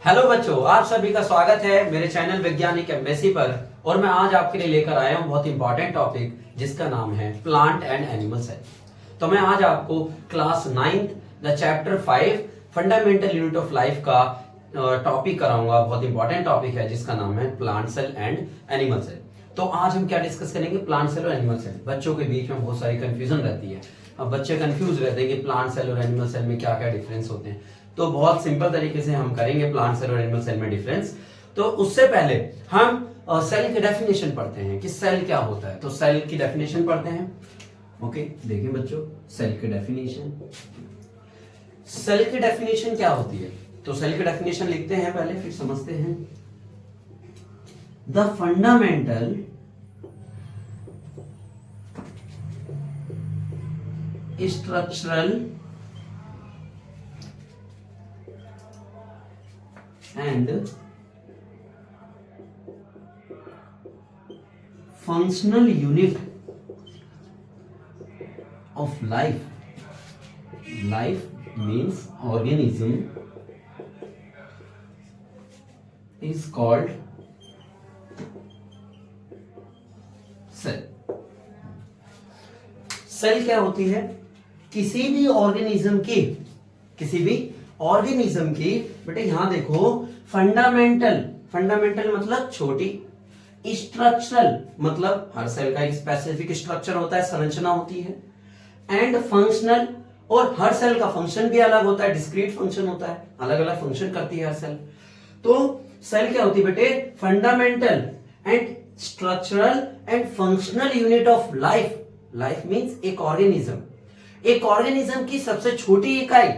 Hello बच्चों, आप सभी का स्वागत है मेरे चैनल वैज्ञानिक एमबीसी पर। और मैं आज आपके लिए लेकर आया हूं बहुत इंपॉर्टेंट टॉपिक जिसका नाम है प्लांट एंड एनिमल सेल। तो मैं आज आपको class 9th the chapter 5 fundamental unit of life का टॉपिक कराऊंगा। बहुत इंपॉर्टेंट टॉपिक है जिसका नाम है plant cell and animal cell. तो आज हम क्या डिस्कस करेंगे? प्लांट सेल और एनिमल सेल। बच्चों के बीच में बहुत सारी कंफ्यूजन रहती है। अब बच्चे कंफ्यूज रहते हैं कि प्लांट सेल और एनिमल सेल में क्या क्या डिफरेंस होते हैं। तो बहुत सिंपल तरीके से हम करेंगे प्लांट सेल और एनिमल सेल में डिफरेंस। तो उससे पहले हम सेल की डेफिनेशन पढ़ते हैं कि सेल क्या होता है। तो सेल की डेफिनेशन पढ़ते हैं। ओके, देखिए बच्चों, सेल की डेफिनेशन। सेल की डेफिनेशन क्या होती है? तो सेल की डेफिनेशन लिखते हैं पहले, फिर समझते हैं। The fundamental structural and functional unit of life. Life means organism is called cell. Cell क्या होती है? किसी भी ऑर्गेनिज्म की बेटे यहां देखो, फंडामेंटल मतलब छोटी, स्ट्रक्चरल मतलब हर सेल का एक स्पेसिफिक स्ट्रक्चर होता है, संरचना होती है, एंड फंक्शनल और हर सेल का फंक्शन भी अलग होता है, डिस्क्रीट फंक्शन होता है, अलग अलग फंक्शन करती है हर सेल। तो सेल क्या होती है बेटे? Fundamental and structural and functional unit of life. Life means एक ऑर्गेनिज्म की सबसे छोटी इकाई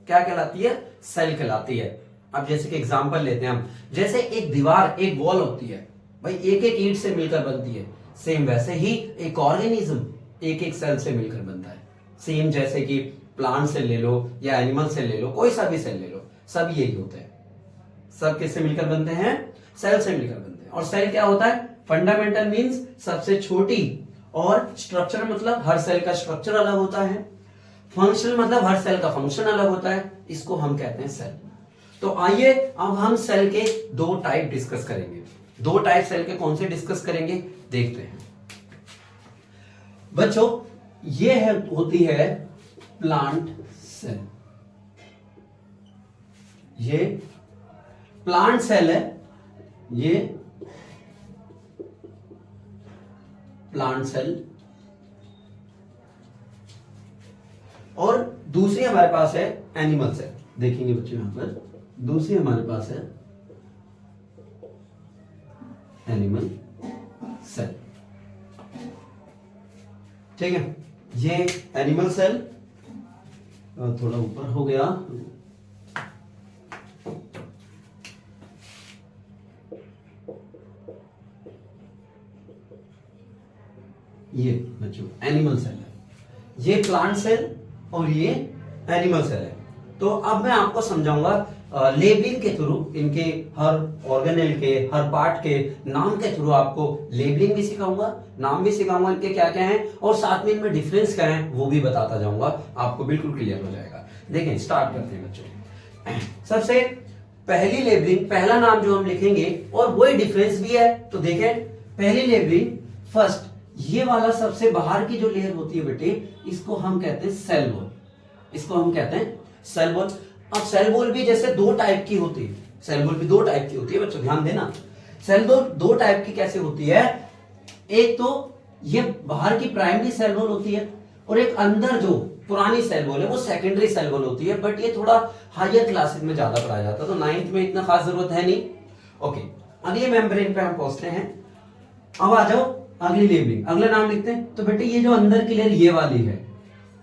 क्या कहलाती है? सेल कहलाती है। अब जैसे कि एग्जांपल लेते हैं हम, जैसे एक दीवार, एक वॉल होती है भाई, एक एक ईंट से मिलकर बनती है। सेम वैसे ही एक ऑर्गेनिज्म एक एक सेल से मिलकर बनता है। सेम जैसे कि प्लांट सेल ले लो या एनिमल सेल ले लो, कोई सा भी सेल ले लो, सब यही होते हैं। सब किससे मिलकर बनते हैं? सेल से मिलकर बनते हैं। और सेल क्या होता है? फंडामेंटल मींस सबसे छोटी, और स्ट्रक्चर मतलब हर सेल का स्ट्रक्चर अलग होता है, फंक्शन मतलब हर सेल का फंक्शन अलग होता है। इसको हम कहते हैं सेल। तो आइए अब हम सेल के दो टाइप डिस्कस करेंगे। दो टाइप सेल के कौन से डिस्कस करेंगे देखते हैं बच्चों। ये होती है प्लांट सेल। ये प्लांट सेल है, ये प्लांट सेल। और दूसरी हमारे पास है एनिमल सेल। देखेंगे बच्चों यहां पर दूसरी हमारे पास है एनिमल सेल। ठीक है, ये एनिमल सेल थोड़ा ऊपर हो गया। ये बच्चों एनिमल सेल है, ये प्लांट सेल और ये एनिमल सेल है। तो अब मैं आपको समझाऊंगा लेबलिंग के थ्रू, इनके हर ऑर्गेनेल के, हर पार्ट के नाम के थ्रू आपको लेबलिंग भी सिखाऊंगा, नाम भी सिखाऊंगा इनके क्या क्या हैं, और साथ में इनमें डिफरेंस क्या है वो भी बताता जाऊंगा। आपको बिल्कुल क्लियर हो जाएगा। देखें, स्टार्ट करते हैं बच्चों। सबसे पहली लेबलिंग, पहला नाम जो हम लिखेंगे और वही डिफरेंस भी है। तो देखें, पहली लेबलिंग फर्स्ट, ये वाला सबसे बाहर की जो लेयर होती है बेटे, इसको हम कहते हैं सेल वॉल। इसको हम कहते हैं सेल वॉल। अब सेल वॉल भी जैसे दो टाइप की होती है, सेल वॉल भी दो टाइप की होती है बच्चों, ध्यान देना। सेल वॉल दो टाइप की कैसे होती है? एक तो ये बाहर की प्राइमरी सेल वॉल होती है, और एक अंदर जो पुरानी सेल वॉल है वो सेकेंडरी सेल वॉल होती है। बट ये थोड़ा हायर क्लासेस में ज्यादा पढ़ाया जाता है, तो 9th में इतना खास जरूरत है नहीं। ओके, अगले मेम्ब्रेन पे हम पहुंचते हैं। अब आ जाओ अगली लेबलिंग, अगला नाम लिखते हैं। तो बेटे ये जो अंदर की लेयर ये वाली है,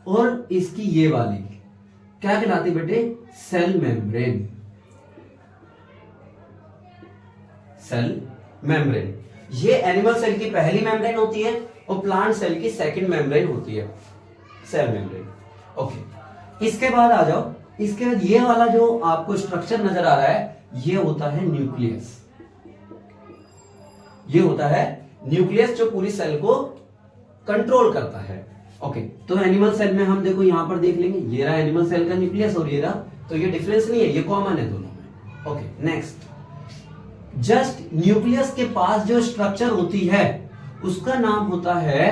और इसकी ये वाली क्या कहलाती है बेटे? Cell membrane. सेल मेम्ब्रेन ये एनिमल सेल की पहली मेम्ब्रेन होती है, और प्लांट सेल की सेकंड मेम्ब्रेन होती है, सेल मेम्ब्रेन। ओके, इसके बाद आ जाओ, इसके बाद ये वाला जो आपको स्ट्रक्चर नजर आ रहा है, ये होता है न्यूक्लियस। ये होता है न्यूक्लियस जो पूरी सेल को कंट्रोल करता है। ओके, तो एनिमल सेल में हम देखो यहां पर देख लेंगे, ये रहा एनिमल सेल का न्यूक्लियस और ये रहा, तो ये डिफरेंस नहीं है, ये कॉमन है दोनों में। ओके, नेक्स्ट, जस्ट न्यूक्लियस के पास जो स्ट्रक्चर होती है उसका नाम होता है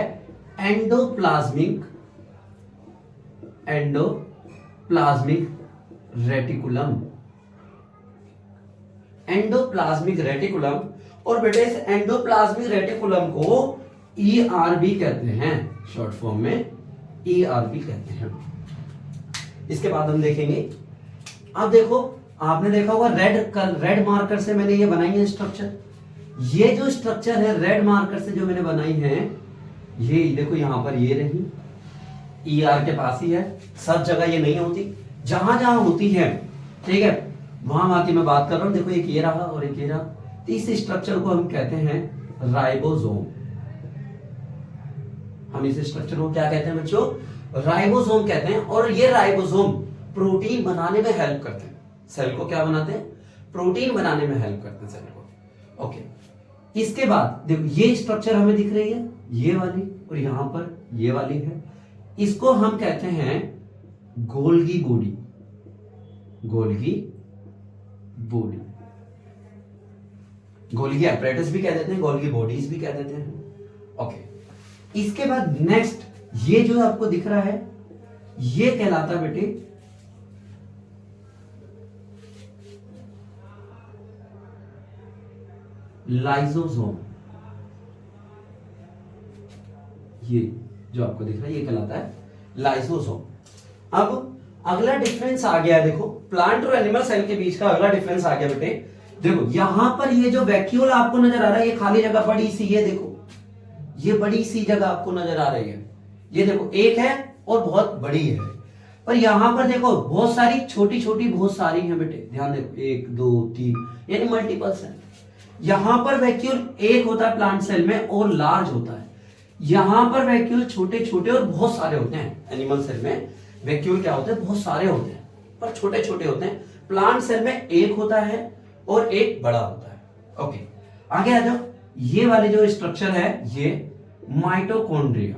एंडोप्लाज्मिक रेटिकुलम। एंडोप्लाज्मिक रेटिकुलम, और बेटे इस एंडोप्लाज्मिक रेटिकुलम को ERB कहते हैं, शॉर्ट फॉर्म में ERB कहते हैं। इसके बाद हम देखेंगे, अब देखो आपने देखा होगा रेड मार्कर से मैंने ये बनाई है स्ट्रक्चर। ये जो स्ट्रक्चर है रेड मार्कर से जो मैंने बनाई है, ये देखो यहां पर ये रही, ER के पास ही है, सब जगह ये नहीं होती, जहां जहां होती है, ठीक है, वहां की मैं बात कर रहा हूं। देखो एक ये रहा और एक ये रहा। इस स्ट्रक्चर को हम कहते हैं राइबोसोम। हम इस स्ट्रक्चर को क्या कहते हैं बच्चों? राइबोसोम कहते हैं। और ये राइबोसोम प्रोटीन बनाने में हेल्प करते हैं। सेल को क्या बनाते हैं? प्रोटीन बनाने में हेल्प करते हैं सेल को। ओके, इसके बाद देखो ये स्ट्रक्चर हमें दिख रही है, ये वाली, और यहां पर ये वाली है। इसको हम कहते हैं Golgi body. Golgi body, Golgi apparatus भी कह देते हैं, गोल्गी बॉडीज भी कह देते हैं। ओके, इसके बाद नेक्स्ट, ये जो आपको दिख रहा है ये कहलाता है बेटे लाइसोसोम। ये जो आपको दिख रहा है ये कहलाता है लाइसोसोम। अब अगला डिफरेंस आ गया, देखो प्लांट और एनिमल सेल के बीच का अगला डिफरेंस आ गया बेटे। देखो यहां पर ये जो वैक्यूल आपको नजर आ रहा है, ये खाली जगह बड़ी सी, ये देखो ये बड़ी सी जगह आपको नजर आ रही है, ये देखो एक है और बहुत बड़ी है। पर यहां पर देखो बहुत सारी छोटी छोटी बहुत सारी हैं बेटे, ध्यान देखो, 1 2 3 यानी मल्टीपल्स हैं। यहां पर वैक्यूल एक होता है प्लांट सेल में और लार्ज होता है, यहां पर वैक्यूल छोटे छोटे और बहुत सारे होते हैं। एनिमल सेल में वैक्यूल क्या होते हैं? बहुत सारे होते हैं पर छोटे छोटे होते हैं। प्लांट सेल में एक होता है और एक बड़ा होता है। ओके, आगे आ जाओ। ये वाले जो स्ट्रक्चर है ये माइटोकॉन्ड्रिया,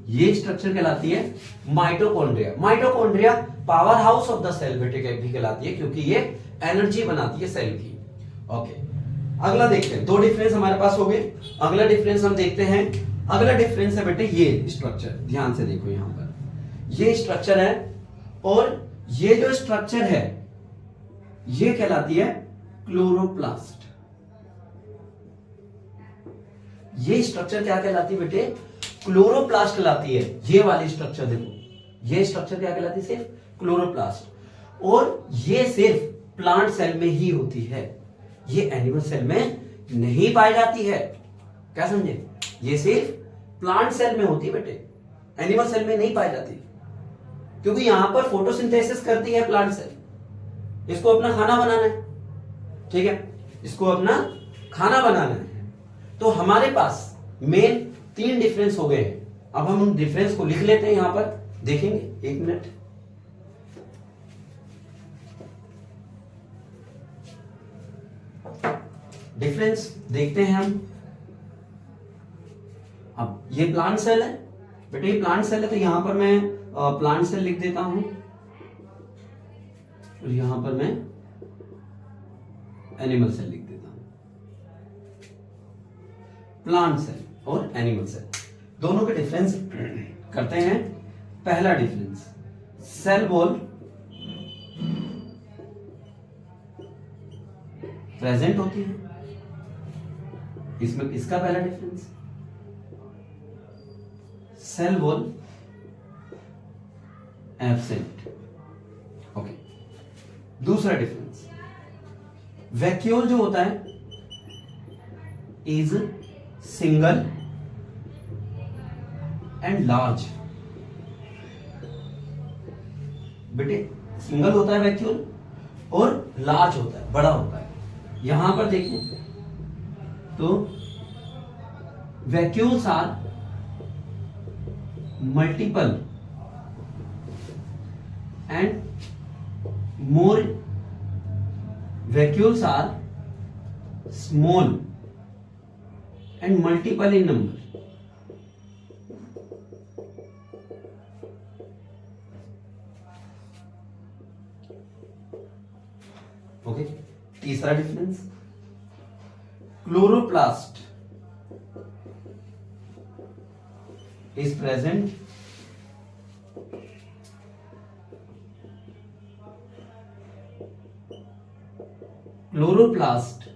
ये स्ट्रक्चर कहलाती है mitochondria. Mitochondria power house of the cell बेटे भी कहलाती है, क्योंकि ये एनर्जी बनाती है सेल की। ओके, अगला देखते हैं, 2 डिफरेंस हमारे पास हो गए। अगला डिफरेंस हम देखते हैं, अगला डिफरेंस है बेटे ये स्ट्रक्चर, ध्यान से देखो यहां पर ये स्ट्रक्चर है, और ये जो स्ट्रक्चर है ये कहलाती है क्लोरोप्लास्ट। ये स्ट्रक्चर क्या कहलाती है बेटे? क्लोरोप्लास्ट कहलाती है। ये वाली स्ट्रक्चर देखो, ये स्ट्रक्चर क्या कहलाती है? सिर्फ क्लोरोप्लास्ट। और ये सिर्फ प्लांट सेल में ही होती है, ये एनिमल सेल में नहीं पाई जाती है। क्या समझे? ये सिर्फ प्लांट सेल में होती है बेटे, एनिमल सेल में नहीं पाई जाती, क्योंकि यहां पर फोटोसिंथेसिस करती है प्लांट सेल। इसको अपना खाना बनाना है, ठीक है, इसको अपना खाना बनाना है। तो हमारे पास मेन 3 डिफरेंस हो गए हैं। अब हम उन डिफरेंस को लिख लेते हैं, यहां पर देखेंगे, 1 मिनट। डिफरेंस देखते हैं हम। अब ये प्लांट सेल है बेटे, ये प्लांट सेल है, तो यहां पर मैं प्लांट सेल लिख देता हूं, और यहां पर मैं एनिमल सेल लिख देता हूं। प्लांट सेल और एनिमल सेल दोनों के डिफरेंस करते हैं। पहला डिफरेंस, सेल वॉल प्रेजेंट होती है, इसमें किसका पहला difference? Cell wall absent. Okay, दूसरा डिफरेंस, वैक्यूल जो होता है इज सिंगल एंड लार्ज। बेटे सिंगल होता है वैक्यूल और लार्ज होता है, बड़ा होता है। यहां पर देखिए तो vacuoles are multiple and more, vacuoles are small and multiple in number. Okay, तीसरा difference, chloroplast is present chloroplast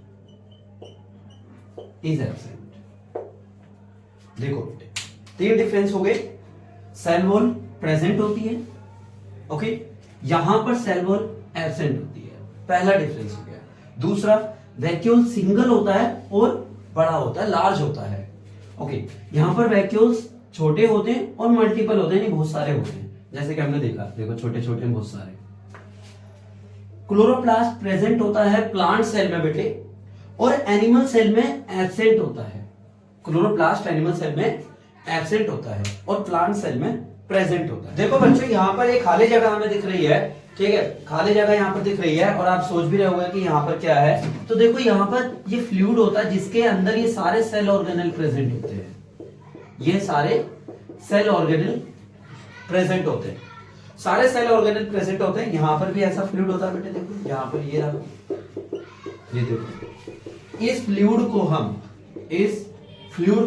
is absent. देखो 3 डिफरेंस हो गए। सेल वॉल प्रेजेंट होती है, ओके, यहां पर सेल वॉल एब्सेंट होती है, पहला डिफरेंस हो गया। दूसरा, वैक्यूल सिंगल होता है और बड़ा होता है, लार्ज होता है, ओके, यहां पर वैक्यूल्स छोटे होते हैं और मल्टीपल होते हैं, नहीं बहुत सारे होते हैं, जैसे कि हमने देखा, देखो छोटे छोटे बहुत सारे। क्लोरोप्लास्ट प्रेजेंट होता है प्लांट सेल में बेटे, और एनिमल सेल में एब्सेंट होता है। क्लोरोप्लास्ट एनिमल सेल में एब्सेंट होता है और प्लांट सेल में प्रेजेंट होता है। देखो बच्चों, यहाँ पर एक खाली जगह हमें दिख रही है, ठीक है, खाली जगह यहाँ पर दिख रही है, और आप सोच भी रहे होंगे कि यहाँ पर क्या है। तो देखो यहाँ पर ये फ्लूइड होता है जिसके अंदर ये सारे सेल ऑर्गेनेल प्रेजेंट होते हैं, ये सारे सेल ऑर्गेनेल प्रेजेंट होते हैं, सारे सेल ऑर्गेनेल प्रेजेंट होते हैं। यहाँ पर भी ऐसा फ्लूइड होता है बेटे, देखो यहाँ पर ये रहा, ये देखो, इस फ्लूइड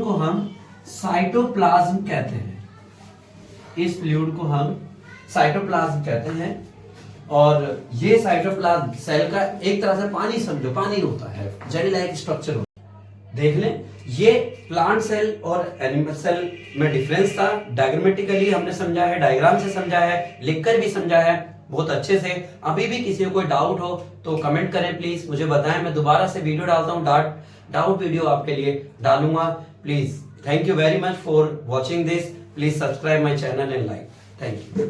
को हम साइटोप्लाज्म कहते हैं, इस फ्लूइड को हम साइटोप्लाज्म कहते हैं। और ये साइटोप्लाज्म सेल का एक तरह से पानी समझो, पानी होता है, जेली लाइक स्ट्रक्चर होता है। देख लें, ये प्लांट सेल और एनिमल सेल में डिफरेंस था, डायग्रामेटिकली हमने समझा है, डायग्राम से समझा है, लिखकर भी समझा है बहुत अच्छे से। अभी भी किसी को कोई डाउट हो तो कमेंट करें प्लीज, मुझे बताएं, मैं दोबारा से वीडियो डालता हूं, डाउट वीडियो आपके लिए डालूंगा please. Thank you very much for watching this, please subscribe my channel and like, thank you.